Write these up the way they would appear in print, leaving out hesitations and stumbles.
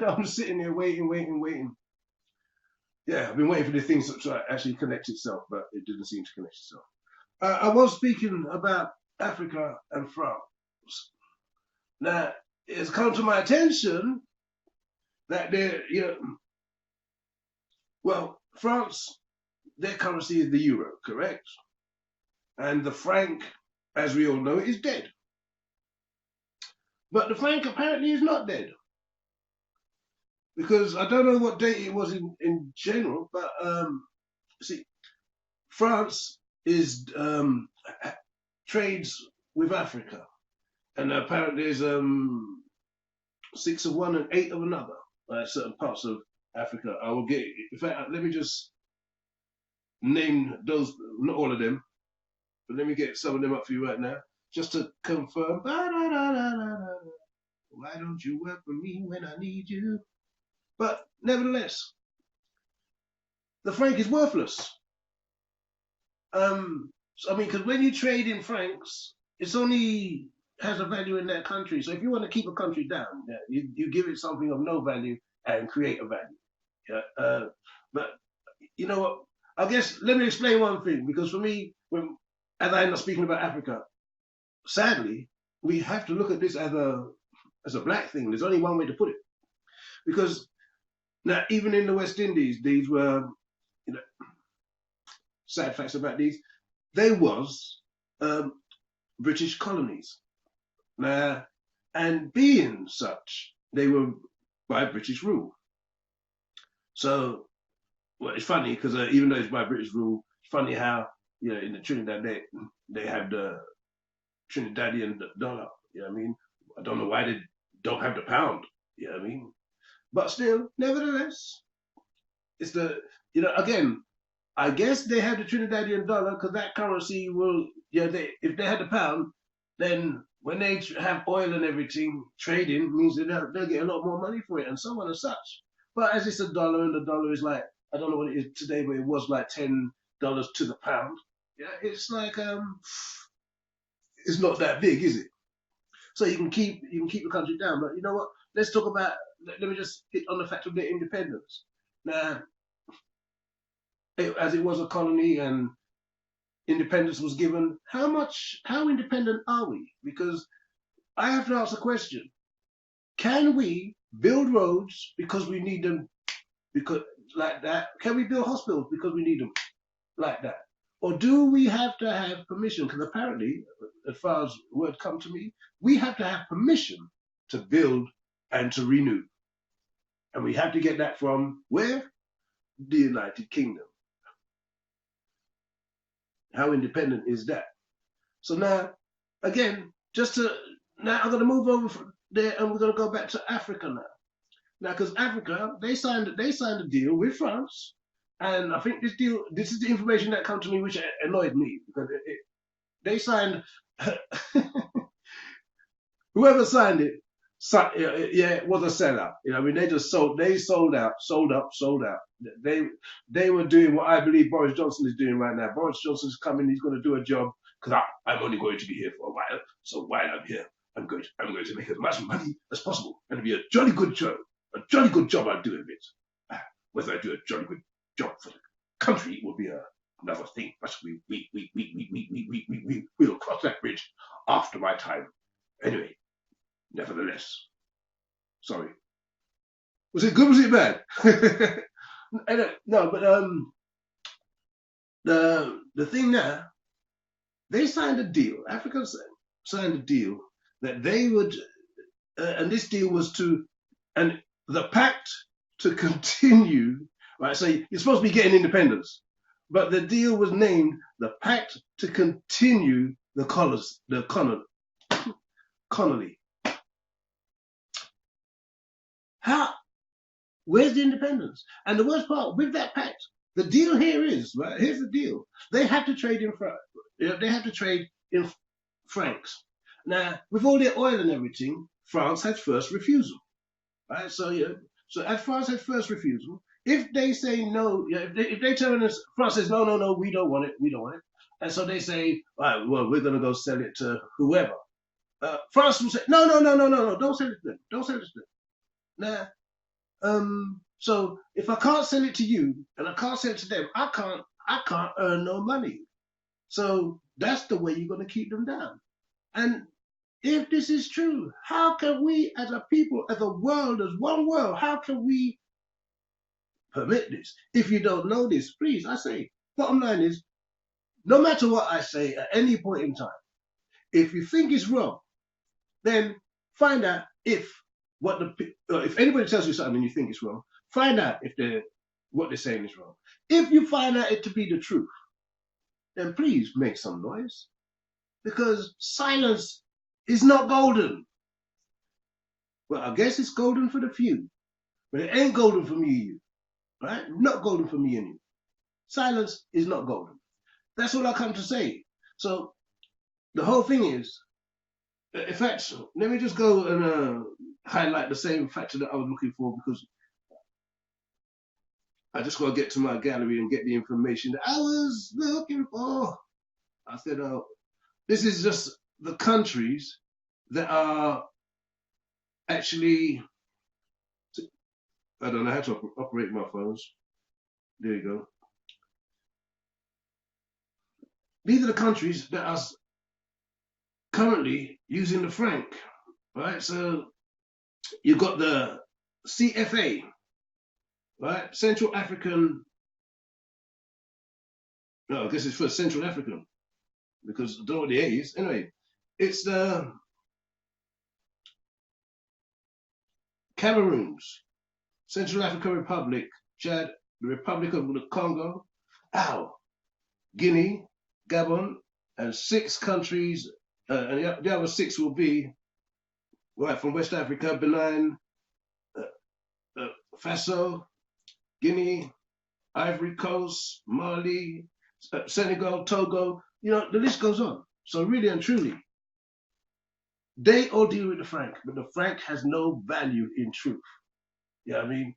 I'm sitting there waiting. Yeah, I've been waiting for the thing to actually connect itself, but it didn't seem to connect itself. I was speaking about Africa and France. Now, it's come to my attention that well, France, their currency is the euro, correct? And the franc, as we all know, is dead. But the franc apparently is not dead because I don't know what date it was in general, but see, France is trades with Africa, and apparently there's 6 of one and 8 of another. Certain parts of Africa. I will get. In fact, let me just name those. Not all of them, but let me get some of them up for you right now, just to confirm. Why don't you work for me when I need you? But nevertheless, the franc is worthless. So, I mean, because when you trade in francs, it's only has a value in that country. So if you want to keep a country down, yeah, you give it something of no value and create a value. Yeah. But you know what? I guess let me explain one thing because for me, as I end up speaking about Africa, sadly, we have to look at this as a black thing. There's only one way to put it because now even in the West Indies, these were you know sad facts about these. They was British colonies. And being such, they were by British rule. So, well, it's funny because even though it's by British rule, it's funny how in the Trinidad they have the Trinidadian dollar. You know what I mean? I don't know why they don't have the pound. You know what I mean? But still, nevertheless, it's the again. I guess they have the Trinidadian dollar because that currency will if they had the pound, then when they have oil and everything, trading means that they'll get a lot more money for it and so on and such. But as it's a dollar and the dollar is like, I don't know what it is today, but it was like $10 to the pound. Yeah, it's like it's not that big, is it? So you can keep the country down. But you know what? Let's talk about. Let me just hit on the fact of their independence. Now, as it was a colony and independence was given, how independent are we? Because I have to ask a question. Can we build roads because we need them because like that? Can we build hospitals because we need them like that? Or do we have to have permission? Because apparently, as far as word come to me, we have to have permission to build and to renew. And we have to get that from where? The United Kingdom. How independent is that? So now, again, now I'm going to move over from there and we're going to go back to Africa now. Now, because Africa, they signed a deal with France, and I think this is the information that come to me, which annoyed me because they signed. Whoever signed it, it was a sellout. I mean, they sold out, sold up, sold out. They were doing what I believe Boris Johnson is doing right now. Boris Johnson's coming, he's going to do a job because I'm only going to be here for a while. So while I'm here, I'm going to make as much money as possible, and it'll be a jolly good job. A jolly good job I'll do of it. Whether I do a jolly good job for the country will be another thing. But we'll cross that bridge after my time. Anyway, nevertheless, sorry. Was it good? Was it bad? No, but the thing now, they signed a deal. Africa signed a deal that they would, and this deal was and the pact to continue. Right, so you're supposed to be getting independence, but the deal was named the Pact to Continue the Colony. How? Where's the independence? And the worst part with that pact, the deal here is right. Here's the deal: they have to trade in they have to trade in francs. Now, with all their oil and everything, France had first refusal. Right? So as France had first refusal, if they say no, if they turn and France says no, we don't want it, and so they say, all right, well, we're going to go sell it to whoever. France will say, no, don't sell it to them, don't sell it to them. Nah, So if I can't sell it to you and I can't sell it to them, I can't earn no money. So that's the way you're going to keep them down. And if this is true, how can we as a people, as a world, as one world, how can we permit this? If you don't know this, please, I say, bottom line is, no matter what I say at any point in time, if you think it's wrong, then find out if if anybody tells you something and you think it's wrong, find out if what they're saying is wrong. If you find out it to be the truth, then please make some noise, because silence is not golden. Well, I guess it's golden for the few, but it ain't golden for me and you, right? Not golden for me and you. Silence is not golden. That's all I come to say. So the whole thing is, in fact, let me just go and highlight the same factor that I was looking for, because I just got to get to my gallery and get the information that I was looking for. I said, this is just the countries that are actually, I don't know how to operate my phones. There you go. These are the countries that are currently using the franc, right? So you've got the CFA, right? Central African, no, I guess it's for Central African, because I don't know what the A is. Anyway, it's the Cameroons, Central African Republic, Chad, the Republic of the Congo, Guinea, Gabon, and 6 countries, and the other 6 will be, right, from West Africa, Benin, Faso, Guinea, Ivory Coast, Mali, Senegal, Togo, the list goes on. So really and truly, they all deal with the franc, but the franc has no value in truth. You know what I mean?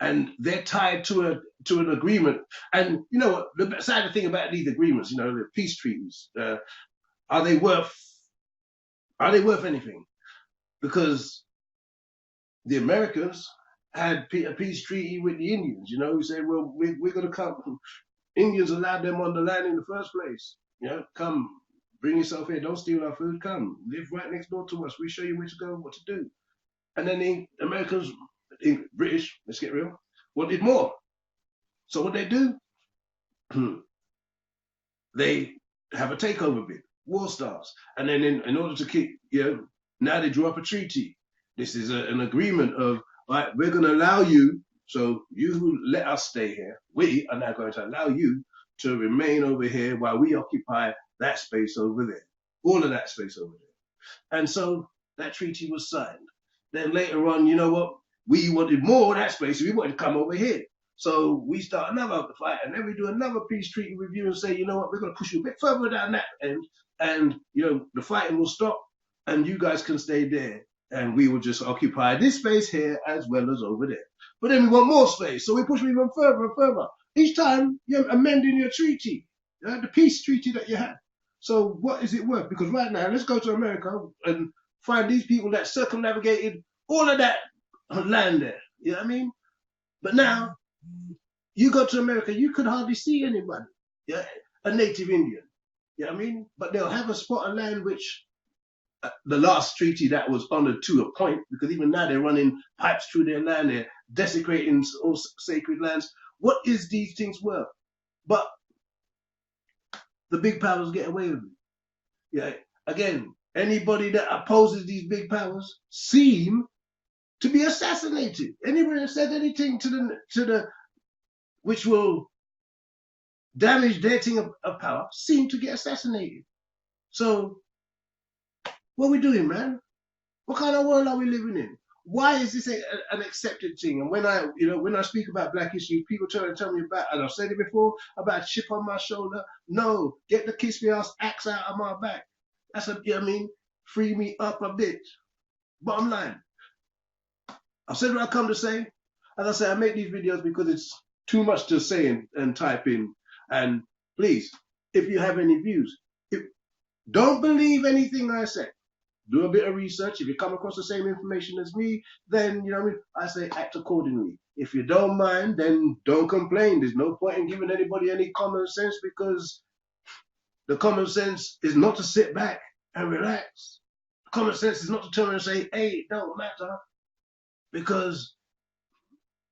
And they're tied to an agreement. And you know what? The sad thing about these agreements, the peace treaties, are they worth anything? Because the Americans had a peace treaty with the Indians, who said, well, we're going to come. Indians allowed them on the land in the first place. Come, bring yourself here. Don't steal our food. Come, live right next door to us. We show you where to go, what to do. And then the Americans, the British, let's get real, wanted more. So what they do, they have a takeover bid. War starts. And then in order to keep, now they draw up a treaty. This is an agreement of, right, we're going to allow you, so you who let us stay here, we are now going to allow you to remain over here while we occupy that space over there. All of that space over there. And so that treaty was signed. Then later on, you know what? We wanted more of that space, so we wanted to come over here. So we start another fight, and then we do another peace treaty review and say, you know what, we're going to push you a bit further down that end, and the fighting will stop, and you guys can stay there, and we will just occupy this space here as well as over there. But then we want more space, so we push you even further and further. Each time you're amending your treaty, the peace treaty that you had. So what is it worth? Because right now, let's go to America and find these people that circumnavigated all of that land there. You know what I mean? But now, you go to America, you could hardly see anybody, a native Indian. You know what I mean? But they'll have a spot of land which the last treaty that was honored to a point, because even now they're running pipes through their land, they're desecrating all sacred lands. What is these things worth? But the big powers get away with it. Yeah. Again, anybody that opposes these big powers seem to be assassinated. Anybody that says anything to the which will damage their thing of power seem to get assassinated. So what are we doing, man? What kind of world are we living in? Why is this an accepted thing? And when I speak about black issues, people try to tell me about, and I've said it before, about a chip on my shoulder. No, get the kiss me ass axe out of my back. That's free me up a bit. Bottom line, I've said what I come to say. As I say, I make these videos because it's too much to say and type in. And please, if you have any views, don't believe anything I say. do a bit of research. If you come across the same information as me, then, you know what I mean? I say act accordingly. If you don't mind, then don't complain. There's no point in giving anybody any common sense, because the common sense is not to sit back and relax. Common sense is not to turn around and say, hey, it don't matter. Because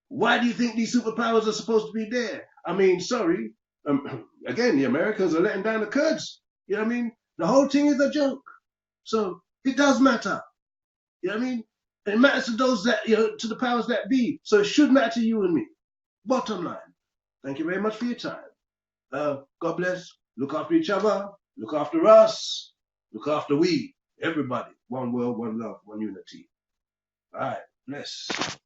why do you think these superpowers are supposed to be there? I mean, sorry. Again, the Americans are letting down the Kurds. You know what I mean? The whole thing is a joke. So it does matter. You know what I mean? It matters to those that, you know, to the powers that be. So it should matter to you and me. Bottom line. Thank you very much for your time. God bless. Look after each other. Look after us. Look after we. Everybody. One world, one love, one unity. All right. Bless.